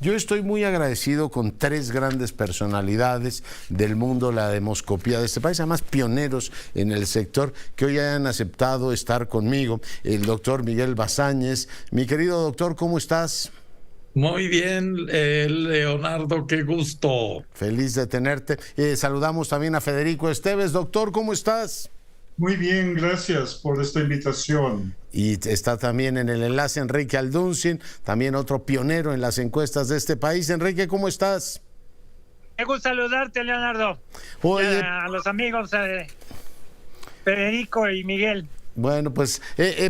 Yo estoy muy agradecido con tres grandes personalidades del mundo de la demoscopía de este país, además pioneros en el sector, que hoy hayan aceptado estar conmigo. El doctor Miguel Basáñez. Mi querido doctor, ¿cómo estás? Muy bien, Leonardo, qué gusto. Feliz de tenerte. Saludamos también a Federico Esteves. Doctor, ¿cómo estás? Muy bien, gracias por esta invitación. Y está también en el enlace Enrique Alduncin, también otro pionero en las encuestas de este país. Enrique, ¿cómo estás? Me gusta saludarte, Leonardo. Oye, a los amigos Federico y Miguel. Bueno, pues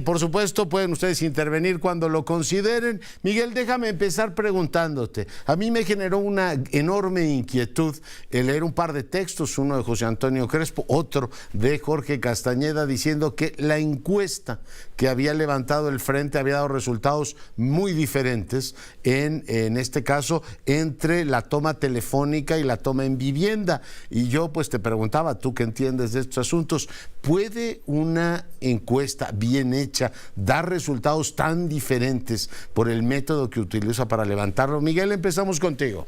por supuesto pueden ustedes intervenir cuando lo consideren. Miguel, déjame empezar preguntándote. A mí me generó una enorme inquietud el leer un par de textos, uno de José Antonio Crespo, otro de Jorge Castañeda, diciendo que la encuesta que había levantado el Frente había dado resultados muy diferentes en este caso entre la toma telefónica y la toma en vivienda. Y yo pues te preguntaba, tú que entiendes de estos asuntos, ¿puede una encuesta bien hecha dar resultados tan diferentes por el método que utiliza para levantarlo? Miguel, empezamos contigo.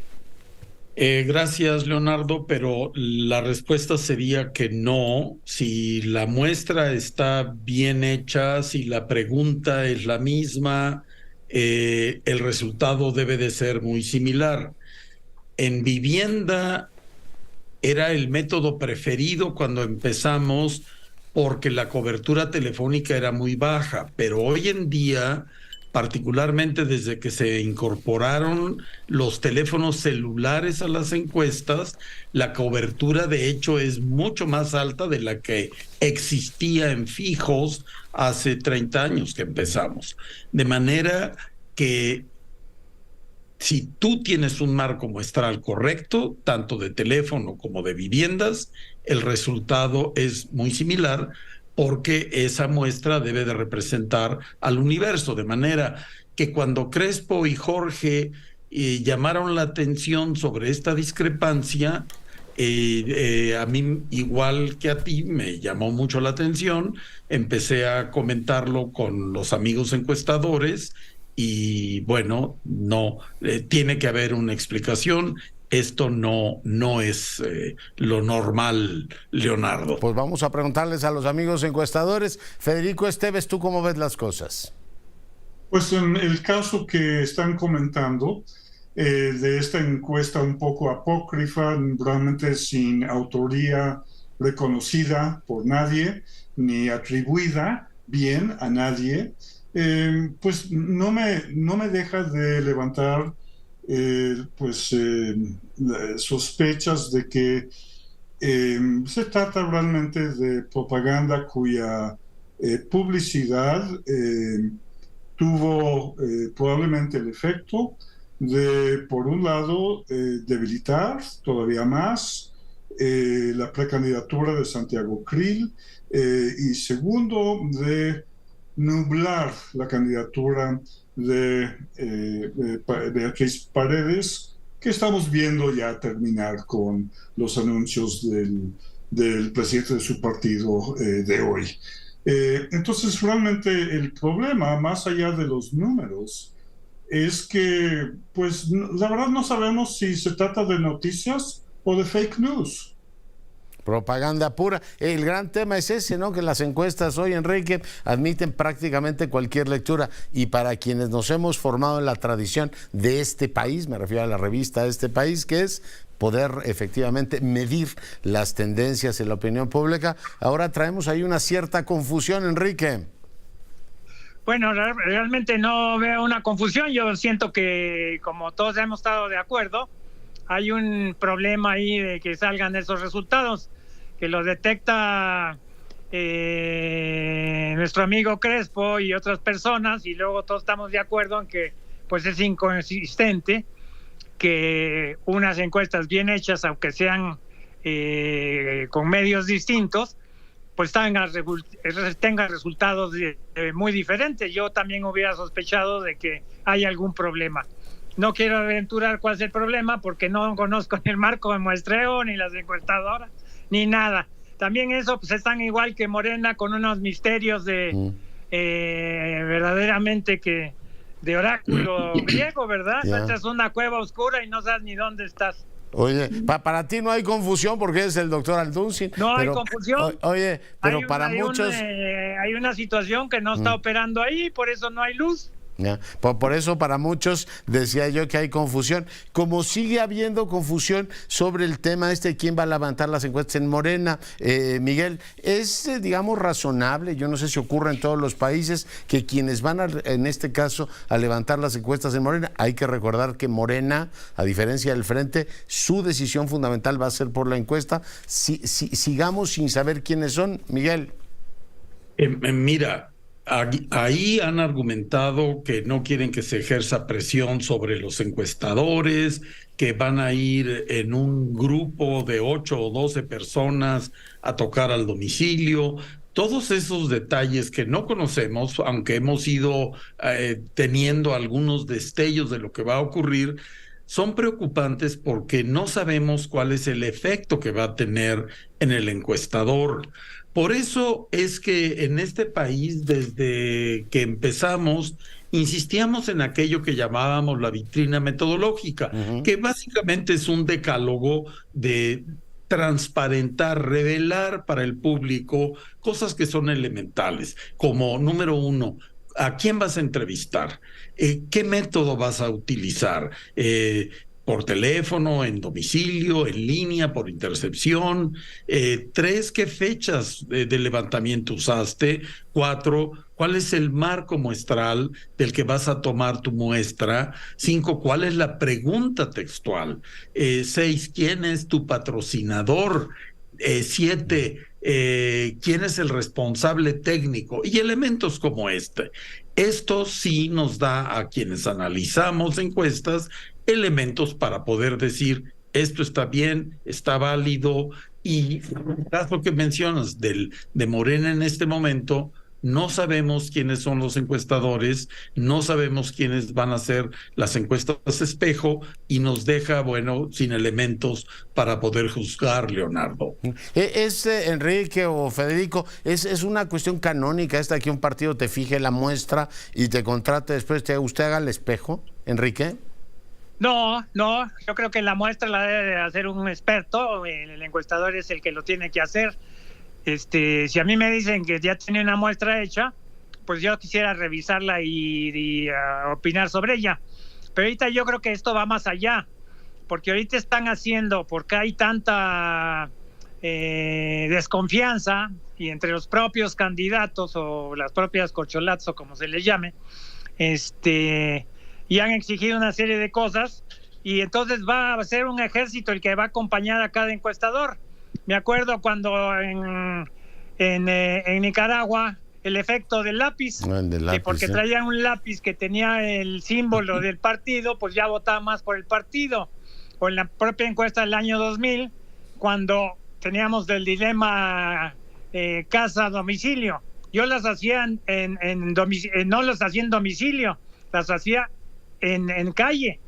Gracias, Leonardo, pero la respuesta sería que no. Si la muestra está bien hecha, si la pregunta es la misma, el resultado debe de ser muy similar. En vivienda era el método preferido cuando empezamos porque la cobertura telefónica era muy baja, pero hoy en día, particularmente desde que se incorporaron los teléfonos celulares a las encuestas, la cobertura de hecho es mucho más alta de la que existía en fijos hace 30 años que empezamos. De manera que si tú tienes un marco muestral correcto, tanto de teléfono como de viviendas, el resultado es muy similar porque esa muestra debe de representar al universo, de manera que cuando Crespo y Jorge llamaron la atención sobre esta discrepancia, a mí, igual que a ti, me llamó mucho la atención, empecé a comentarlo con los amigos encuestadores y bueno, no, tiene que haber una explicación. Esto no es lo normal, Leonardo. Pues vamos a preguntarles a los amigos encuestadores. Federico Esteves, ¿tú cómo ves las cosas? Pues en el caso que están comentando, de esta encuesta un poco apócrifa, realmente sin autoría reconocida por nadie, ni atribuida bien a nadie, pues no me deja de levantar sospechas de que se trata realmente de propaganda cuya publicidad tuvo probablemente el efecto de, por un lado, debilitar todavía más la precandidatura de Santiago Krill, y segundo, de nublar la candidatura de Beatriz Paredes, que estamos viendo ya terminar con los anuncios del presidente de su partido de hoy. Entonces, realmente el problema, más allá de los números, es que, pues, la verdad no sabemos si se trata de noticias o de fake news. Propaganda pura. El gran tema es ese, ¿no? Que las encuestas hoy, Enrique, admiten prácticamente cualquier lectura. Y para quienes nos hemos formado en la tradición de este país, me refiero a la revista de este país, que es poder efectivamente medir las tendencias en la opinión pública, ahora traemos ahí una cierta confusión, Enrique. Bueno, realmente no veo una confusión. Yo siento que, como todos hemos estado de acuerdo, hay un problema ahí de que salgan esos resultados, que los detecta nuestro amigo Crespo y otras personas, y luego todos estamos de acuerdo en que pues es inconsistente que unas encuestas bien hechas, aunque sean con medios distintos, pues tengan resultados muy diferentes. Yo también hubiera sospechado de que hay algún problema. No quiero aventurar cuál es el problema porque no conozco ni el marco de muestreo, ni las encuestadoras, ni nada. También eso, pues están igual que Morena, con unos misterios de verdaderamente que de oráculo griego, ¿verdad? Ya. Esta es una cueva oscura y no sabes ni dónde estás. Oye, para ti no hay confusión porque eres el doctor Alduncin. No hay confusión. Oye, pero para muchos... hay una situación que no está operando ahí, por eso no hay luz. Ya. Por eso para muchos decía yo que hay confusión. Como sigue habiendo confusión sobre el tema quién va a levantar las encuestas en Morena, Miguel, es digamos razonable, yo no sé si ocurre en todos los países, que quienes van en este caso a levantar las encuestas en Morena, hay que recordar que Morena, a diferencia del Frente, su decisión fundamental va a ser por la encuesta. Sigamos sin saber quiénes son, Miguel. Mira, ahí han argumentado que no quieren que se ejerza presión sobre los encuestadores, que van a ir en un grupo de 8 o 12 personas a tocar al domicilio. Todos esos detalles que no conocemos, aunque hemos ido teniendo algunos destellos de lo que va a ocurrir, son preocupantes porque no sabemos cuál es el efecto que va a tener en el encuestador. Por eso es que en este país, desde que empezamos, insistíamos en aquello que llamábamos la vitrina metodológica, que básicamente es un decálogo de transparentar, revelar para el público cosas que son elementales, como número 1, ¿a quién vas a entrevistar? ¿Qué método vas a utilizar? Por teléfono, en domicilio, en línea, por intercepción. 3, ¿qué fechas de levantamiento usaste? 4, ¿cuál es el marco muestral del que vas a tomar tu muestra? 5, ¿cuál es la pregunta textual? 6, ¿quién es tu patrocinador? 7, ¿quién es el responsable técnico? Y elementos como este. Esto sí nos da a quienes analizamos encuestas elementos para poder decir esto está bien, está válido, y el caso que mencionas de Morena en este momento, no sabemos quiénes son los encuestadores, no sabemos quiénes van a hacer las encuestas espejo, y nos deja, bueno, sin elementos para poder juzgar, Leonardo. Enrique o Federico, es una cuestión canónica esta que un partido te fije la muestra y te contrate después, usted haga el espejo, Enrique. No, yo creo que la muestra la debe hacer un experto, el encuestador es el que lo tiene que hacer. Si a mí me dicen que ya tiene una muestra hecha, pues yo quisiera revisarla y opinar sobre ella. Pero ahorita yo creo que esto va más allá, porque ahorita están haciendo, porque hay tanta desconfianza y entre los propios candidatos o las propias corcholatas o como se les llame, y han exigido una serie de cosas, y entonces va a ser un ejército el que va a acompañar a cada encuestador. Me acuerdo cuando en Nicaragua el efecto del lápiz, que porque traían un lápiz que tenía el símbolo del partido, pues ya votaba más por el partido. O en la propia encuesta del año 2000, cuando teníamos del dilema casa-domicilio, yo las hacía no las hacía en domicilio, las hacía en calle,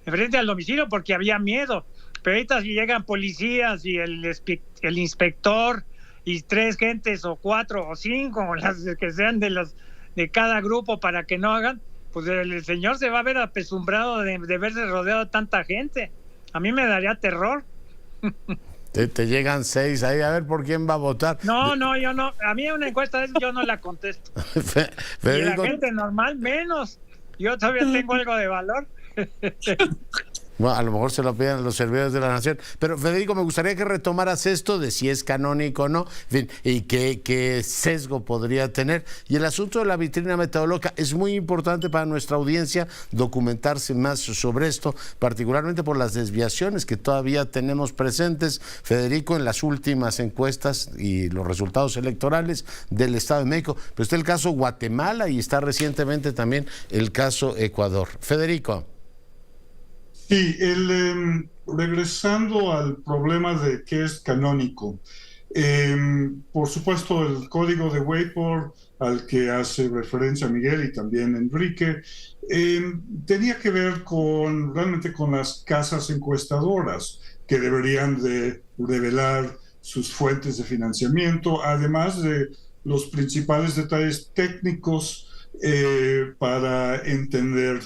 frente al domicilio, porque había miedo. Pero ahorita si llegan policías y el inspector y 3 gentes o 4 o 5, las que sean de cada grupo para que no hagan, pues el señor se va a ver apesumbrado de verse rodeado de tanta gente. A mí me daría terror. Te llegan 6 ahí, a ver por quién va a votar. No, yo no. A mí una encuesta de eso yo no la contesto. Y la gente normal menos. Yo todavía tengo algo de valor. Bueno, a lo mejor se lo piden a los servidores de la nación. Pero, Federico, me gustaría que retomaras esto de si es canónico o no, en fin, y qué sesgo podría tener. Y el asunto de la vitrina metodológica es muy importante para nuestra audiencia documentarse más sobre esto, particularmente por las desviaciones que todavía tenemos presentes, Federico, en las últimas encuestas y los resultados electorales del Estado de México. Pero está el caso Guatemala y está recientemente también el caso Ecuador. Federico. Sí, regresando al problema de qué es canónico, por supuesto el código de Wayport al que hace referencia Miguel y también Enrique, tenía que ver realmente con las casas encuestadoras que deberían de revelar sus fuentes de financiamiento, además de los principales detalles técnicos para entender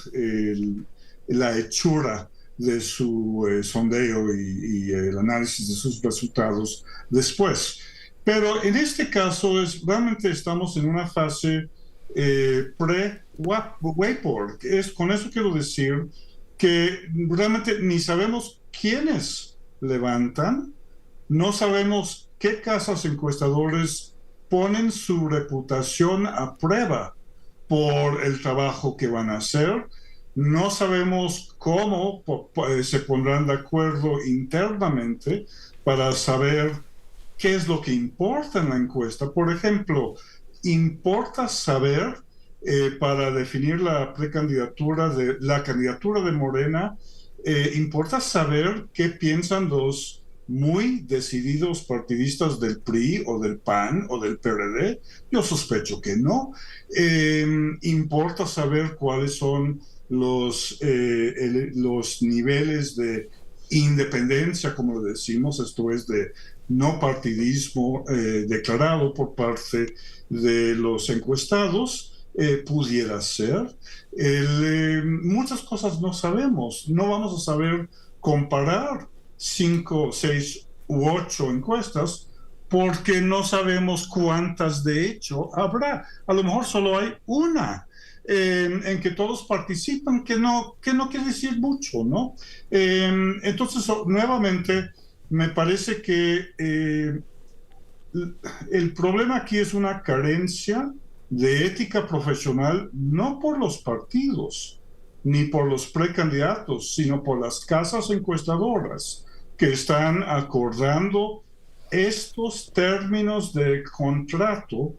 la hechura de su sondeo y el análisis de sus resultados después. Pero en este caso realmente estamos en una fase pre-Weibo. Con eso quiero decir que realmente ni sabemos quiénes levantan, no sabemos qué casas encuestadores ponen su reputación a prueba por el trabajo que van a hacer. No sabemos cómo se pondrán de acuerdo internamente para saber qué es lo que importa en la encuesta. Por ejemplo, importa saber para definir la candidatura de Morena, importa saber qué piensan los muy decididos partidistas del PRI o del PAN o del PRD. Yo sospecho que no. Importa saber cuáles son los niveles de independencia, como decimos, esto es de no partidismo declarado por parte de los encuestados, pudiera ser. Muchas cosas no sabemos, no vamos a saber comparar 5, 6 u 8 encuestas porque no sabemos cuántas de hecho habrá. A lo mejor solo hay una en que todos participan, que no quiere decir mucho, ¿no? Entonces, nuevamente, me parece que el problema aquí es una carencia de ética profesional, no por los partidos, ni por los precandidatos, sino por las casas encuestadoras que están acordando estos términos de contrato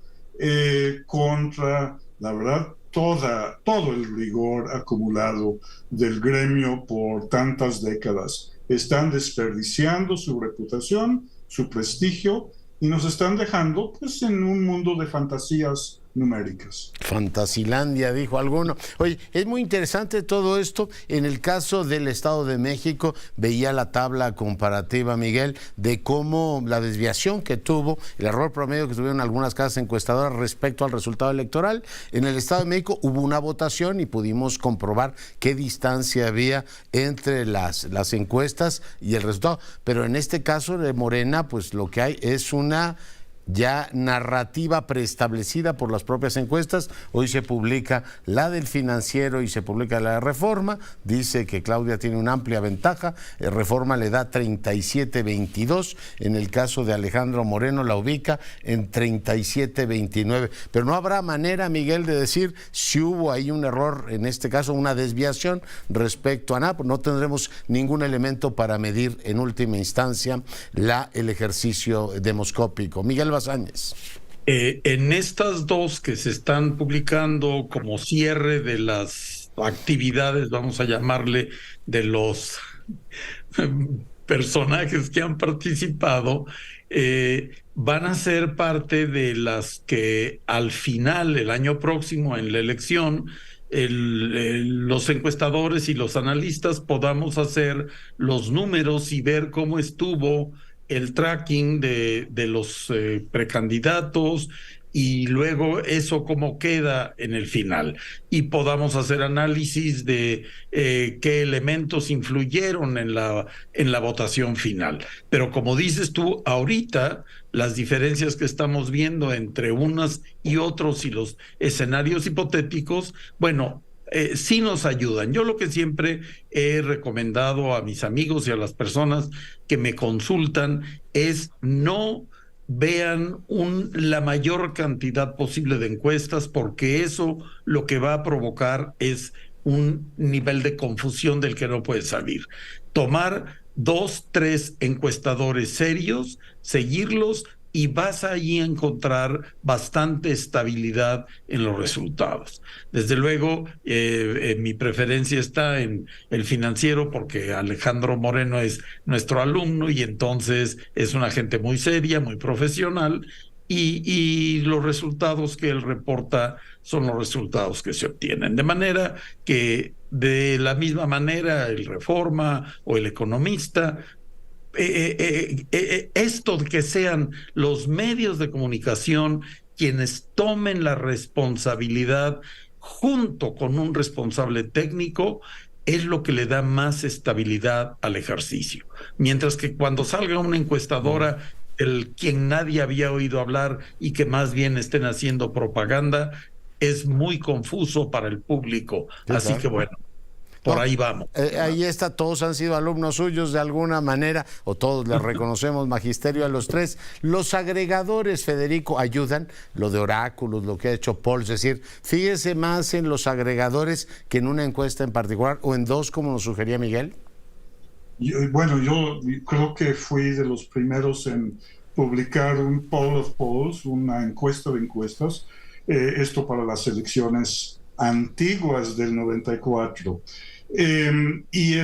contra, la verdad, todo el rigor acumulado del gremio por tantas décadas. Están desperdiciando su reputación, su prestigio, y nos están dejando pues en un mundo de fantasías numéricas. Fantasilandia, dijo alguno. Oye, es muy interesante todo esto. En el caso del Estado de México, veía la tabla comparativa, Miguel, de cómo la desviación que tuvo, el error promedio que tuvieron algunas casas encuestadoras respecto al resultado electoral. En el Estado de México hubo una votación y pudimos comprobar qué distancia había entre las encuestas y el resultado. Pero en este caso de Morena, pues lo que hay es una ya narrativa preestablecida por las propias encuestas. Hoy se publica la del Financiero y se publica la de Reforma. Dice que Claudia tiene una amplia ventaja. Reforma le da 37-22. En el caso de Alejandro Moreno la ubica en 37-29. Pero no habrá manera, Miguel, de decir si hubo ahí un error, en este caso una desviación respecto a nada. No tendremos ningún elemento para medir en última instancia el ejercicio demoscópico. Miguel Bazáñez. En estas dos que se están publicando como cierre de las actividades, vamos a llamarle, de los personajes que han participado, van a ser parte de las que al final, el año próximo, en la elección, los encuestadores y los analistas podamos hacer los números y ver cómo estuvo el tracking de los precandidatos y luego eso cómo queda en el final. Y podamos hacer análisis de qué elementos influyeron en la votación final. Pero como dices tú, ahorita las diferencias que estamos viendo entre unas y otros y los escenarios hipotéticos, bueno, sí nos ayudan. Yo lo que siempre he recomendado a mis amigos y a las personas que me consultan es no vean la mayor cantidad posible de encuestas, porque eso lo que va a provocar es un nivel de confusión del que no puede salir. Tomar 2, 3 encuestadores serios, seguirlos, y vas ahí a encontrar bastante estabilidad en los resultados. Desde luego, mi preferencia está en el Financiero porque Alejandro Moreno es nuestro alumno y entonces es una gente muy seria, muy profesional, y los resultados que él reporta son los resultados que se obtienen. De manera que, de la misma manera, el Reforma o el Economista, esto de que sean los medios de comunicación quienes tomen la responsabilidad junto con un responsable técnico es lo que le da más estabilidad al ejercicio. Mientras que cuando salga una encuestadora, quien nadie había oído hablar y que más bien estén haciendo propaganda, es muy confuso para el público. Sí, así claro. que bueno, por ahí vamos. Ahí está, todos han sido alumnos suyos de alguna manera, o todos les reconocemos magisterio a los tres. Los agregadores, Federico, ayudan, lo de Oráculos, lo que ha hecho Paul, es decir, fíjese más en los agregadores que en una encuesta en particular, o en dos, como nos sugería Miguel. Bueno, yo creo que fui de los primeros en publicar un poll of polls, una encuesta de encuestas, esto para las elecciones antiguas del 94. Y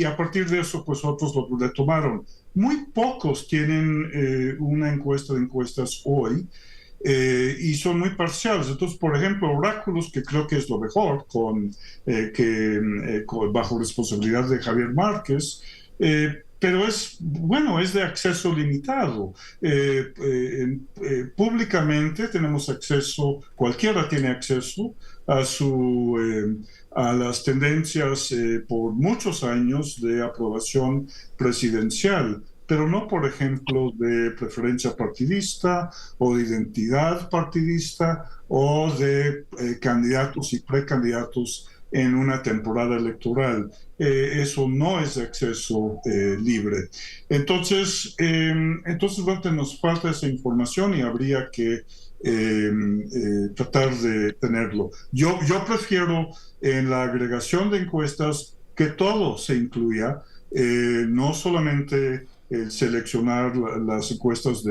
a partir de eso, pues otros lo retomaron. Muy pocos tienen una encuesta de encuestas hoy. Y son muy parciales. Entonces, por ejemplo, Oráculos, que creo que es lo mejor, bajo responsabilidad de Javier Márquez, pero es de acceso limitado. Públicamente tenemos acceso, cualquiera tiene acceso a las tendencias por muchos años de aprobación presidencial, pero no, por ejemplo, de preferencia partidista o de identidad partidista o de candidatos y precandidatos en una temporada electoral. Eso no es de acceso libre. Entonces, bueno, nos falta esa información y habría que tratar de tenerlo. Yo prefiero en la agregación de encuestas que todo se incluya, no solamente seleccionar las encuestas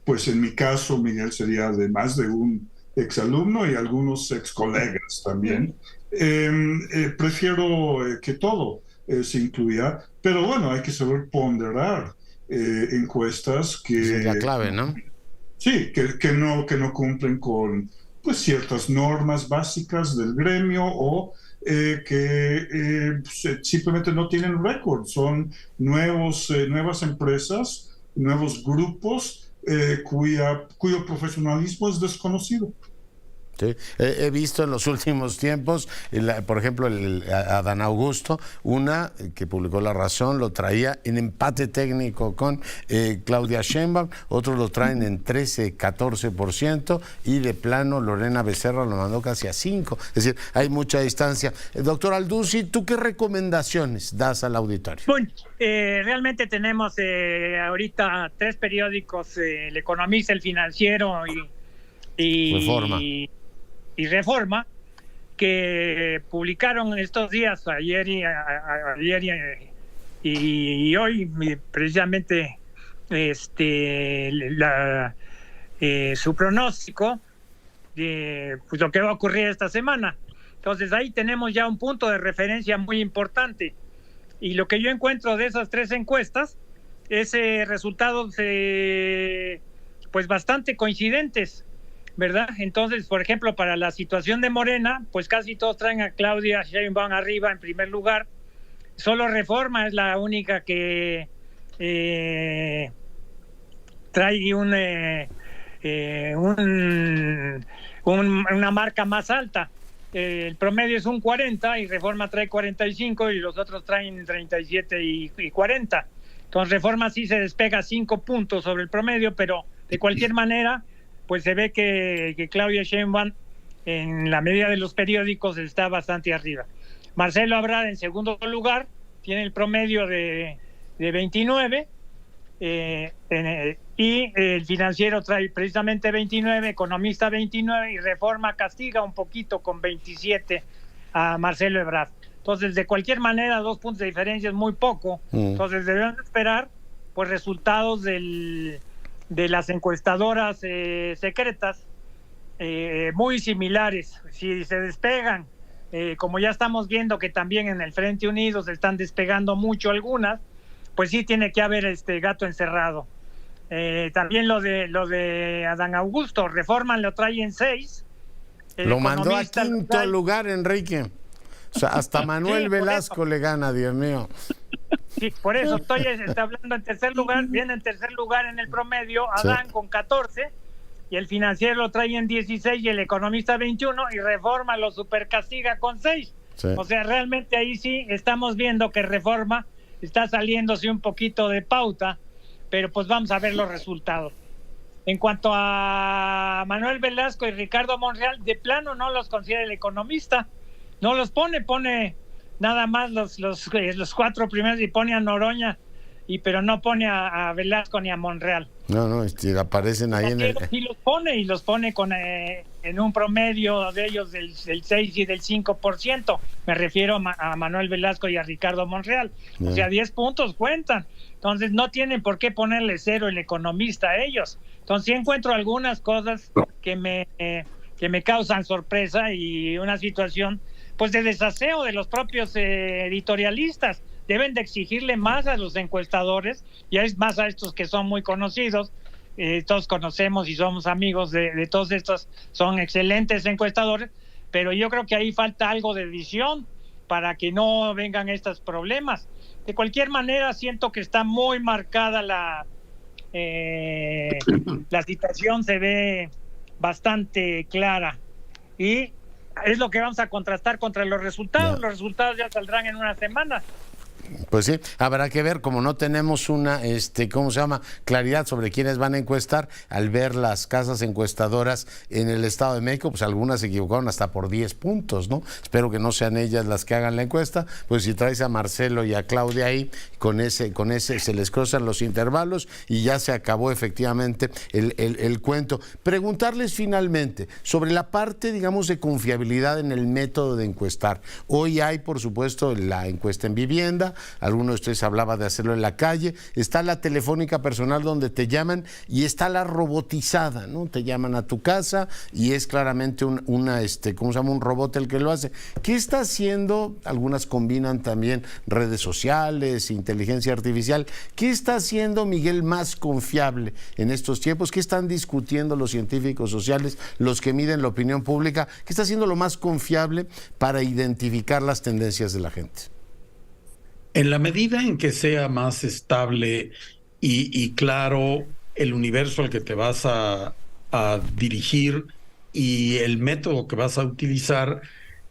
pues en mi caso, Miguel, sería de más de un exalumno y algunos excolegas también. Prefiero que todo se incluya, pero bueno, hay que saber ponderar encuestas que... Esa es la clave, ¿no? Sí, que no cumplen con pues ciertas normas básicas del gremio o que simplemente no tienen récord. Son nuevas empresas, nuevos grupos cuyo profesionalismo es desconocido. Sí. He visto en los últimos tiempos, por ejemplo, Adán Augusto, una que publicó La Razón, lo traía en empate técnico con Claudia Sheinbaum, otros lo traen en 13-14%, y de plano Lorena Becerra lo mandó casi a 5%. Es decir, hay mucha distancia. Doctor Aldunsi, ¿tú qué recomendaciones das al auditorio? Bueno, realmente tenemos ahorita 3 periódicos, El Economista, El Financiero y Reforma, que publicaron estos días, ayer y hoy, precisamente su pronóstico de pues, lo que va a ocurrir esta semana. Entonces ahí tenemos ya un punto de referencia muy importante. Y lo que yo encuentro de esas 3 encuestas es resultados pues bastante coincidentes, ¿verdad? Entonces, por ejemplo, para la situación de Morena, pues casi todos traen a Claudia Sheinbaum arriba en primer lugar. Solo Reforma es la única que trae una marca más alta. El promedio es un 40 y Reforma trae 45 y los otros traen 37 y 40. Entonces Reforma sí se despega 5 puntos sobre el promedio, pero de cualquier manera pues se ve que Claudia Sheinbaum, en la medida de los periódicos, está bastante arriba. Marcelo Ebrard en segundo lugar, tiene el promedio de 29, y el Financiero trae precisamente 29, Economista 29, y Reforma castiga un poquito con 27 a Marcelo Ebrard. Entonces, de cualquier manera, 2 puntos de diferencia es muy poco. Entonces, debemos esperar pues resultados de las encuestadoras secretas muy similares. Si se despegan, como ya estamos viendo que también en el Frente Unido se están despegando mucho algunas, pues sí tiene que haber gato encerrado. También lo de Adán Augusto, Reforma lo trae en 6. Lo mandó a 5º lugar, Enrique. O sea, hasta Manuel Velasco le gana, Dios mío. Sí, por eso estoy hablando en tercer lugar. Viene en tercer lugar en el promedio Adán, sí, con 14, y el Financiero lo trae en 16 y el Economista 21 y Reforma lo supercastiga con 6. Sí. O sea, realmente ahí sí estamos viendo que Reforma está saliéndose un poquito de pauta, pero pues vamos a ver los resultados. En cuanto a Manuel Velasco y Ricardo Monreal, de plano no los considera el Economista, no los pone nada más los 4 primeros y pone a Noroña, pero no pone a Velasco ni a Monreal. No, aparecen ahí en el... Sí los pone con en un promedio de ellos del 6 y del 5%. Me refiero a Manuel Velasco y a Ricardo Monreal. O sea, 10 puntos cuentan. Entonces no tienen por qué ponerle 0 el Economista a ellos. Entonces sí encuentro algunas cosas que me causan sorpresa y una situación pues de desaseo de los propios editorialistas. Deben de exigirle más a los encuestadores y es más a estos que son muy conocidos. Todos conocemos y somos amigos de todos estos, son excelentes encuestadores, pero yo creo que ahí falta algo de visión para que no vengan estos problemas. De cualquier manera, siento que está muy marcada la situación, se ve bastante clara y es lo que vamos a contrastar contra los resultados. Los resultados ya saldrán en una semana. Pues sí, habrá que ver, como no tenemos una, claridad sobre quiénes van a encuestar, al ver las casas encuestadoras en el Estado de México, pues algunas se equivocaron hasta por 10 puntos, ¿no? Espero que no sean ellas las que hagan la encuesta, pues si traes a Marcelo y a Claudia ahí, con ese se les cruzan los intervalos y ya se acabó efectivamente el cuento. Preguntarles finalmente sobre la parte, digamos, de confiabilidad en el método de encuestar. Hoy hay, por supuesto, la encuesta en vivienda. Alguno de ustedes hablaba de hacerlo en la calle, está la telefónica personal donde te llaman y está la robotizada, ¿no? Te llaman a tu casa y es claramente un robot el que lo hace. ¿Qué está haciendo? Algunas combinan también redes sociales, inteligencia artificial. ¿Qué está haciendo, Miguel, más confiable en estos tiempos? ¿Qué están discutiendo los científicos sociales, los que miden la opinión pública? ¿Qué está haciendo lo más confiable para identificar las tendencias de la gente? En la medida en que sea más estable y claro el universo al que te vas a dirigir y el método que vas a utilizar,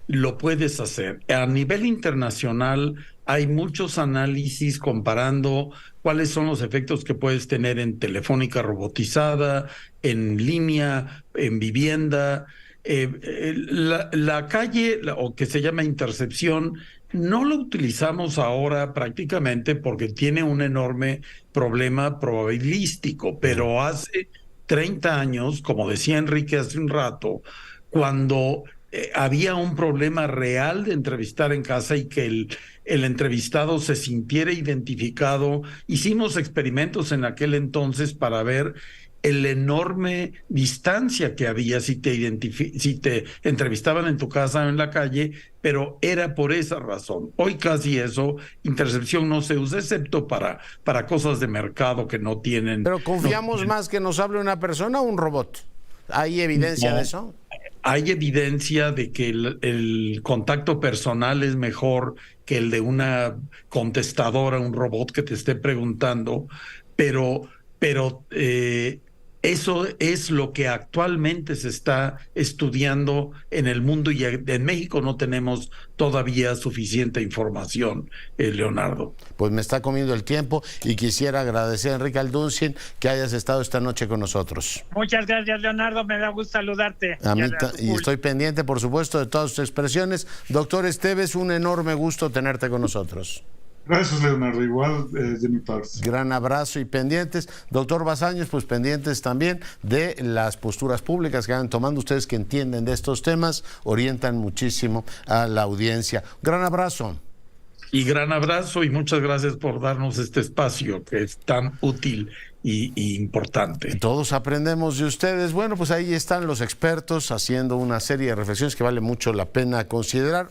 lo puedes hacer. A nivel internacional hay muchos análisis comparando cuáles son los efectos que puedes tener en telefónica robotizada, en línea, en vivienda. La calle, o que se llama intercepción, no lo utilizamos ahora prácticamente porque tiene un enorme problema probabilístico, pero hace 30 años, como decía Enrique hace un rato, cuando había un problema real de entrevistar en casa y que el entrevistado se sintiera identificado, hicimos experimentos en aquel entonces para ver la enorme distancia que había si te entrevistaban en tu casa o en la calle, pero era por esa razón. Hoy casi intercepción no se usa, excepto para cosas de mercado que no tienen... Pero confiamos más que nos hable una persona o un robot. ¿Hay evidencia de eso? Hay evidencia de que el contacto personal es mejor que el de una contestadora, un robot que te esté preguntando, pero eso es lo que actualmente se está estudiando en el mundo y en México no tenemos todavía suficiente información, Leonardo. Pues me está comiendo el tiempo y quisiera agradecer a Enrique Alduncin que hayas estado esta noche con nosotros. Muchas gracias, Leonardo, me da gusto saludarte. A mí y estoy pendiente, por supuesto, de todas sus expresiones. Doctor Esteves, un enorme gusto tenerte con nosotros. Gracias, Leonardo, igual de mi parte. Gran abrazo y pendientes. Doctor Bazaños, pues pendientes también de las posturas públicas que van tomando ustedes que entienden de estos temas, orientan muchísimo a la audiencia. Gran abrazo. Y gran abrazo y muchas gracias por darnos este espacio que es tan útil y importante. Todos aprendemos de ustedes. Bueno, pues ahí están los expertos haciendo una serie de reflexiones que vale mucho la pena considerar.